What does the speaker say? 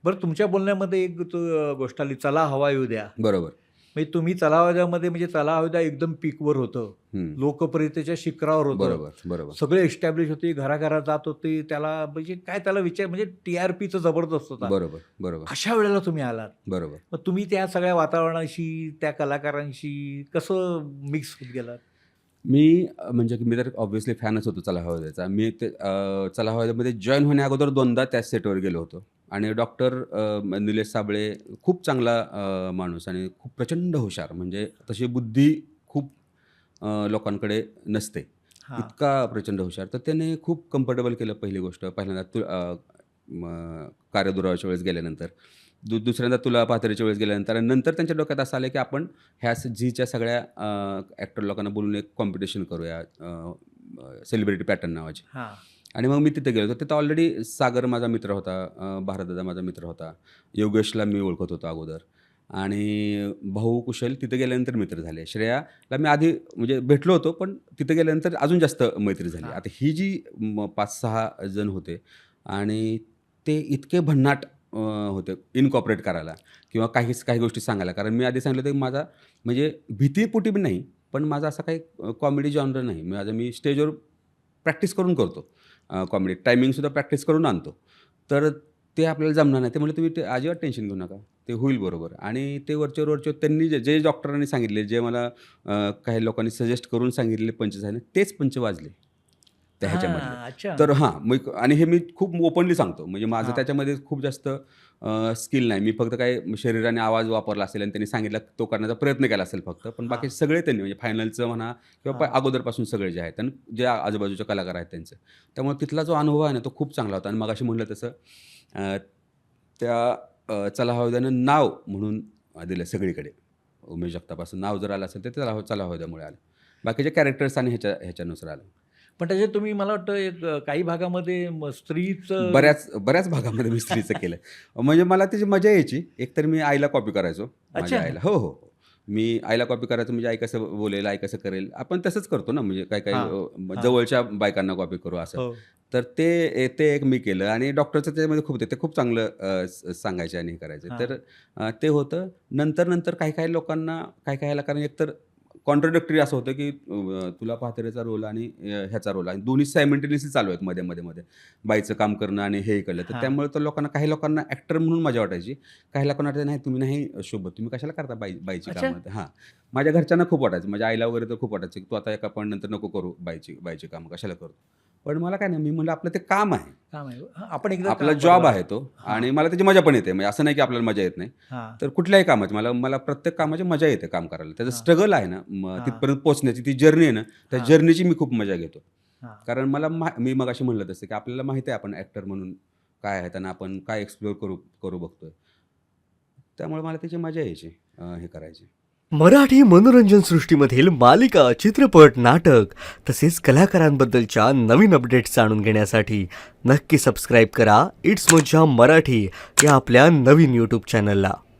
बरं तुमच्या बोलण्यामध्ये एक गोष्ट आली, चला हवा येऊ द्या. बरोबर. म्हणजे तुम्ही चला हवा द्यामध्ये म्हणजे चला हवा द्या एकदम पीकवर होतं. हं. लोकप्रियतेच्या शिखरावर होतं. बरोबर, बरोबर. सगळे एस्टॅब्लिश होते, घराघरात जात होते. त्याला म्हणजे काय त्याला विचार म्हणजे टी-आर-पीचा जबरदस्त होता. बरोबर, बरोबर, अशा वेळेला तुम्ही आलात. बरोबर. मग तुम्ही त्या सगळ्या वातावरणाशी, त्या कलाकारांशी कसं मिक्स होत गेलात? म्हणजे मी तर ऑब्व्हियसली फॅनच होतो चला हवा द्याचा. मी ते चला हवा द्यामध्ये जॉइन होण्याअगोदर 2दा त्याच सेटवर गेलो होतो आणि डॉक्टर निलेश साबळे खूप चांगला माणूस आणि खूप प्रचंड हुशार. म्हणजे तशी बुद्धी खूप लोकांकडे नसते. हां. इतका प्रचंड हुशार. तर त्याने खूप कम्फर्टेबल केलं पहिली गोष्ट. पहिल्यांदा कार्यदुरावाच्या वेळेस गेल्यानंतर. दुसऱ्यांदा तुला पाथरीच्या वेळेस गेल्यानंतर आणि नंतर त्यांच्या डोक्यात असं आलं की आपण ह्या झीच्या सगळ्या ॲक्टर लोकांना बोलून एक कॉम्पिटिशन करूया सेलिब्रिटी पॅटर्न नावाची. हां. आणि मग मी तिथे गेलो होतो. तिथं ऑलरेडी सागर माझा मित्र होता, भारतदादा माझा मित्र होता, योगेशला मी ओळखत होतो अगोदर आणि भाऊ कुशल तिथे गेल्यानंतर मित्र झाले. श्रेयाला मी आधी म्हणजे भेटलो होतो, पण तिथे गेल्यानंतर अजून जास्त मैत्री झाली. हां. आता ही जी 5-6 जण होते आणि ते इतके भन्नाट होते इनकॉर्पोरेट करायला किंवा काही गोष्टी सांगायला. कारण मी आधी सांगितलं होतं की माझा म्हणजे भीतीपोटी बी नाही, पण माझा असा काही कॉमेडी जॉनर नाही. मी स्टेजवर प्रॅक्टिस करून करतो कॉमेडी. टायमिंगसुद्धा प्रॅक्टिस करून आणतो. तर ते आपल्याला जमणार नाही. ते म्हटले, "तुम्ही ते अजिबात टेन्शन घेऊ नका. ते होईल बरोबर." आणि ते वरचेवर त्यांनी जे डॉक्टरांनी सांगितले, जे मला काही लोकांनी सजेस्ट करून सांगितलेले पंच झाले, तेच पंच वाजले त्या ह्याच्यामधले. हां. अच्छा. तर मग आणि हे मी खूप ओपनली सांगतो. म्हणजे माझं हां. त्याच्यामध्ये खूप जास्त स्किल नाही. मी फक्त काय शरीराने आवाज वापरला असेल आणि त्यांनी सांगितलं तो करण्याचा प्रयत्न केला असेल फक्त. पण बाकी हां. सगळे त्यांनी म्हणजे फायनलचं म्हणा किंवा हां. अगोदरपासून सगळे जे आहेत आणि जे आजूबाजूचे कलाकार आहेत त्यांचं. त्यामुळे तिथला जो अनुभव आहे ना, तो खूप चांगला होता आणि मगाशी म्हटलं तसं अ, त्या चला हवा द्यानं नाव म्हणून दिलं सगळीकडे. उमेश जगतापासून नाव जर आलं असेल तर चला हवा द्यामुळे आलं. बाकीचे कॅरेक्टर्स आणि ह्याच्यानुसार आलं. पण त्याच्यात तुम्ही मला वाटतं एक काही भागामध्ये स्त्रीचं बऱ्याच भागामध्ये मी स्त्रीचं केलं. म्हणजे मला त्याची मजा यायची. एकतर मी आईला कॉपी करायचो, माझ्या अच्छा. आईला. हो, हो. हो. मी आईला कॉपी करायचो म्हणजे आई कसं बोलेल, आई कसं करेल. आपण तसंच करतो ना, म्हणजे काही हां. हां. जवळच्या बायकांना कॉपी करू असं. हो. तर ते एक मी केलं आणि डॉक्टरचं त्याच्यामध्ये खूप ते खूप चांगलं सांगायचे आणि हे करायचे. हां. तर ते होतं. नंतर काही लोकांना काही कारण एकतर कॉन्ट्राडिक्टरी असं होतं, की तुला पाथऱ्याचा रोल आणि ह्याचा रोल आणि दोन्ही सायमल्टेनियसली चालू आहेत मध्ये. बाईचं काम करणं आणि हे कळलं. तर हां. त्यामुळे तर काही लोकांना ॲक्टर म्हणून मजा वाटायची. काही लोकांना वाटायचं नाही तुम्ही नाही शोभत. तुम्ही कशाला करता बाईची अच्छा. कामं? हां. माझ्या घरच्यांना खूप वाटायचं. माझ्या आईला वगैरे तर खूप वाटायचं, की तू आता एका पॉईंट नंतर नको करू बाईची कामं कशाला करतो? पण मला काय नाही, मी म्हटलं आपलं ते काम आहे. काम आहे. हां, आपण एकदा आपला काम जॉब बरोबर. आहे तो हां. आणि मला त्याची मजा पण येते. म्हणजे असं नाही की आपल्याला मजा येत नाही. हां. तर कुठल्याही कामाची मला प्रत्येक कामाची मजा येते काम करायला. त्याचं हां. स्ट्रगल आहे ना, हां. तिथपर्यंत पोहोचण्याची ती जर्नी आहे ना, त्या हां. जर्नीची मी खूप मजा घेतो. हां. कारण मी मगाशी म्हटलं तसं की आपल्याला माहिती आहे आपण ॲक्टर म्हणून काय आहे आणि आपण काय एक्सप्लोर करू बघतोय. त्यामुळे मला त्याची मजा यायची हे करायची. मराठी मनोरंजन सृष्टीमधील मालिका, चित्रपट, नाटक तसेच कलाकारांबद्दलच्या नवीन अपडेट्स जाणून घेण्यासाठी नक्की सबस्क्राईब करा इट्स मज्जा मराठी या आपल्या नवीन यूट्यूब चॅनलला.